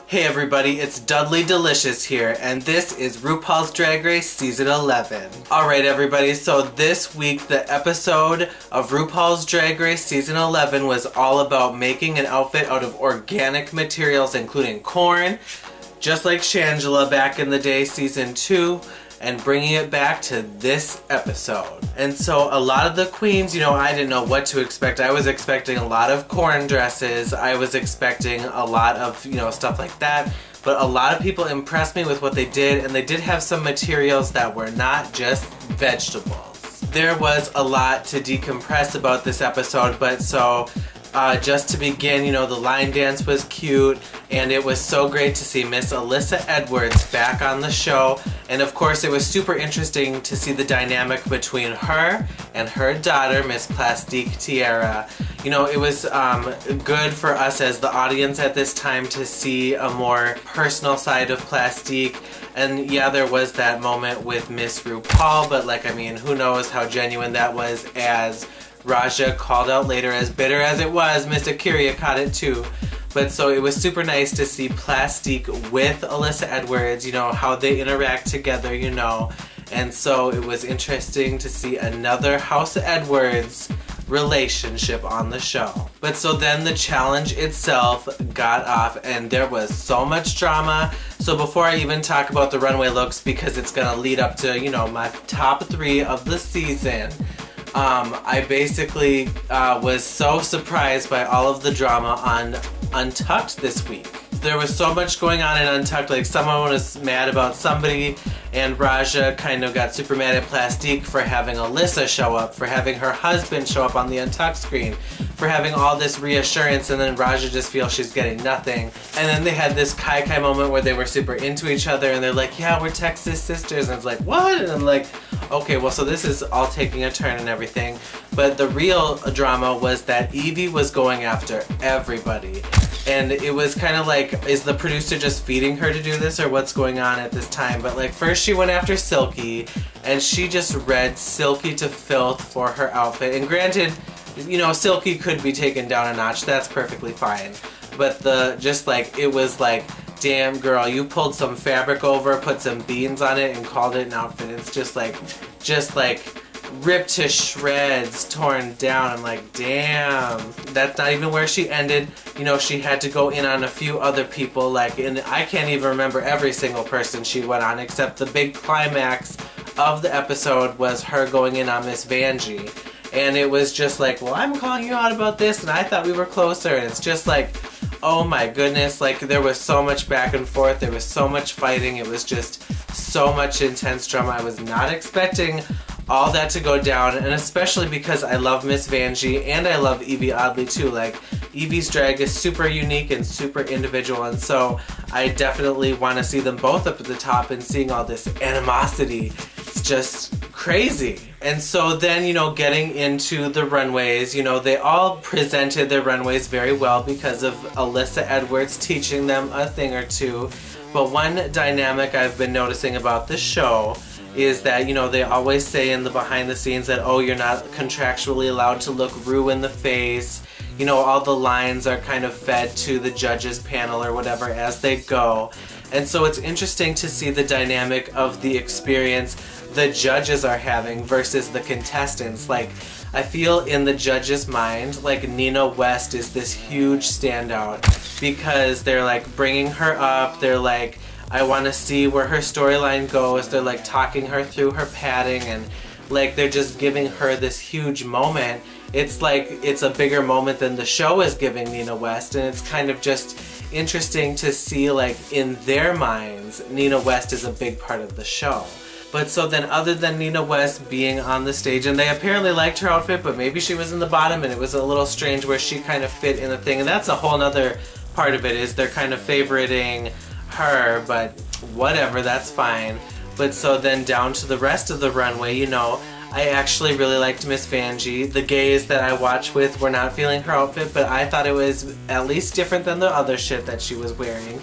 Hey everybody, it's Dudley Delicious here, and this is RuPaul's Drag Race Season 11. Alright everybody, so this week the episode of RuPaul's Drag Race Season 11 was all about making an outfit out of organic materials including corn, just like Shangela back in the day, Season 2, and bringing it back to this episode. And so a lot of the queens, I didn't know what to expect. I was expecting a lot of corn dresses. I was expecting a lot of, stuff like that. But a lot of people impressed me with what they did, and they did have some materials that were not just vegetables. There was a lot to decompress about this episode, but so just to begin, the line dance was cute, and it was so great to see Miss Alyssa Edwards back on the show. And of course, it was super interesting to see the dynamic between her and her daughter, Miss Plastique Tiara. It was good for us as the audience at this time to see a more personal side of Plastique. And yeah, there was that moment with Miss Rupaul, but who knows how genuine that was, as Raja called out later. As bitter as it was, Miss Akira caught it too. But so it was super nice to see Plastique with Alyssa Edwards, how they interact together, And so it was interesting to see another House Edwards relationship on the show. But so then the challenge itself got off, and there was so much drama. So before I even talk about the runway looks, because it's gonna lead up to, my top 3 of the season, I basically was so surprised by all of the drama on Untucked this week. There was so much going on in Untucked, like someone was mad about somebody, and Raja kind of got super mad at Plastique for having Alyssa show up, for having her husband show up on the Untucked screen, for having all this reassurance, and then Raja just feels she's getting nothing. And then they had this Kai Kai moment where they were super into each other, and they're like, yeah, we're Texas sisters, and it's like, what? And I'm like, okay, well, so this is all taking a turn and everything. But the real drama was that Evie was going after everybody. And it was kind of like, is the producer just feeding her to do this, or what's going on at this time? But first she went after Silky, and she just read Silky to filth for her outfit. And granted, Silky could be taken down a notch, that's perfectly fine. But it was like, damn girl, you pulled some fabric over, put some beans on it, and called it an outfit. It's just like ripped to shreds, torn down. I'm like, damn. That's not even where she ended. She had to go in on a few other people, and I can't even remember every single person she went on, except the big climax of the episode was her going in on Miss Vanjie. And it was just like, well, I'm calling you out about this, and I thought we were closer. And it's just like, oh my goodness, there was so much back and forth, there was so much fighting, it was just so much intense drama. I was not expecting all that to go down, and especially because I love Miss Vanjie and I love Evie Oddly too. Evie's drag is super unique and super individual, and so I definitely want to see them both up at the top, and seeing all this animosity, it's just crazy. And so then, getting into the runways, they all presented their runways very well because of Alyssa Edwards teaching them a thing or two. But one dynamic I've been noticing about this show is that, they always say in the behind the scenes that, oh, you're not contractually allowed to look Ru in the face. All the lines are kind of fed to the judges panel or whatever as they go. And so it's interesting to see the dynamic of the experience the judges are having versus the contestants. I feel in the judges' mind, Nina West is this huge standout because they're bringing her up, they're I want to see where her storyline goes, they're talking her through her padding, and they're just giving her this huge moment. It's it's a bigger moment than the show is giving Nina West, and it's kind of just interesting to see in their minds, Nina West is a big part of the show. But so then, other than Nina West being on the stage, and they apparently liked her outfit, but maybe she was in the bottom, and it was a little strange where she kind of fit in the thing, and that's a whole nother part of it, is they're kind of favoriting her, but whatever, that's fine. But so then down to the rest of the runway, I actually really liked Miss Vanjie. The gays that I watched with were not feeling her outfit, but I thought it was at least different than the other shit that she was wearing.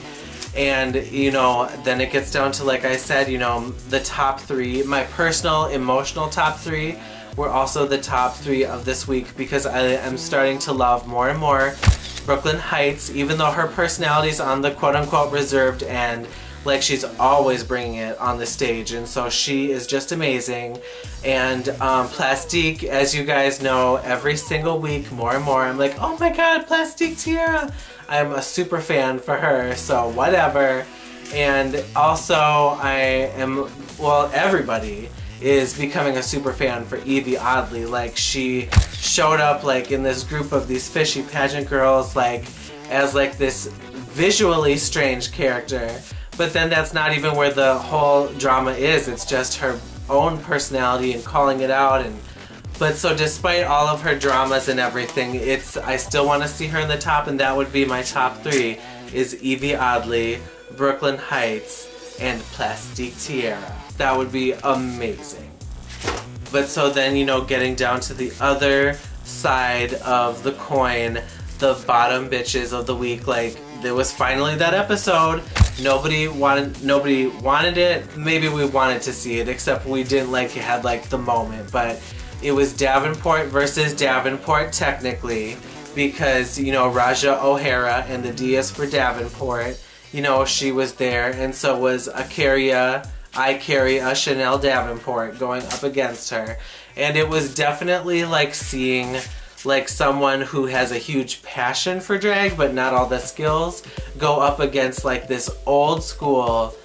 And, then it gets down to, like I said, the top 3, my personal emotional top 3 were also the top 3 of this week, because I am starting to love more and more Brooklyn Heights, even though her personality's on the quote-unquote reserved end, like she's always bringing it on the stage, and so she is just amazing. And Plastique, as you guys know, every single week more and more I'm like, oh my god, Plastique Tiara! I'm a super fan for her, so whatever. And also I am, well, everybody is becoming a super fan for Evie Oddly. Like, she showed up like in this group of these fishy pageant girls like as like this visually strange character, but then that's not even where the whole drama is. It's just her own personality and calling it out. And but so despite all of her dramas and everything, I still want to see her in the top, and that would be my top 3 is Evie Oddly, Brooklyn Heights, and Plastique Tiara. That would be amazing. But so then, you know, getting down to the other side of the coin, the bottom bitches of the week, like, there was finally that episode. Nobody wanted it. Maybe we wanted to see it, except we didn't like had like the moment. But it was Davenport versus Davenport technically, because, you know, Raja O'Hara, and the D is for Davenport, you know, she was there, and so was Icaria Chanel Davenport going up against her. And it was definitely like seeing like someone who has a huge passion for drag but not all the skills go up against like this old school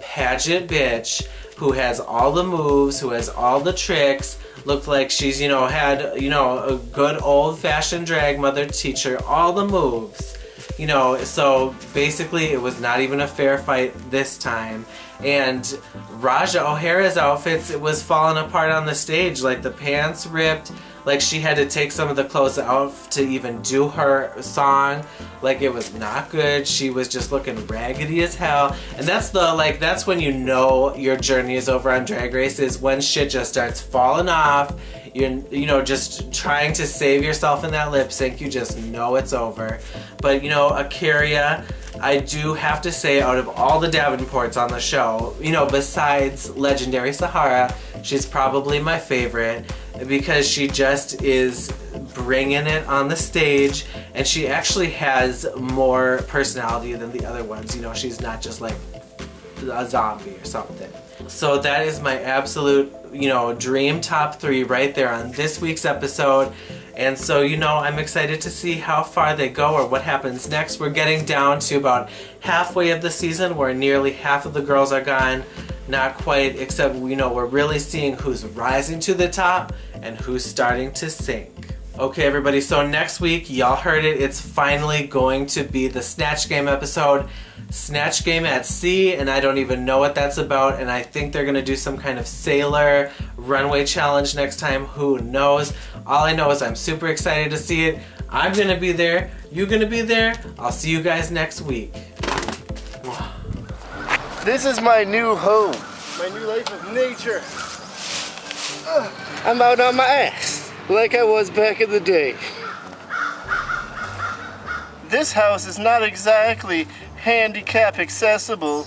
pageant bitch who has all the moves, who has all the tricks, looked like she's, you know, had, you know, a good old-fashioned drag mother teach her all the moves. You know, so basically it was not even a fair fight this time. And Raja O'Hara's outfits, it was falling apart on the stage. Like, the pants ripped, like she had to take some of the clothes out to even do her song. Like, it was not good. She was just looking raggedy as hell. And that's the, like, that's when you know your journey is over on Drag Race, is when shit just starts falling off. You're, you know, just trying to save yourself in that lip sync. You just know it's over. But, you know, Icaria, I do have to say, out of all the Davenports on the show, you know, besides Legendary Sahara, she's probably my favorite, because she just is bringing it on the stage, and she actually has more personality than the other ones. You know, she's not just like a zombie or something. So that is my absolute, you know, dream top 3 right there on this week's episode. And so, you know, I'm excited to see how far they go or what happens next. We're getting down to about halfway of the season, where nearly half of the girls are gone. Not quite, except, you know, we're really seeing who's rising to the top and who's starting to sink. Okay, everybody, so next week, y'all heard it, it's finally going to be the Snatch Game episode. Snatch Game at Sea, and I don't even know what that's about, and I think they're gonna do some kind of sailor runway challenge next time. Who knows? All I know is I'm super excited to see it. I'm gonna be there. You gonna be there? I'll see you guys next week. This is my new home, my new life of nature. I'm out on my ass, like I was back in the day. This house is not exactly handicap accessible,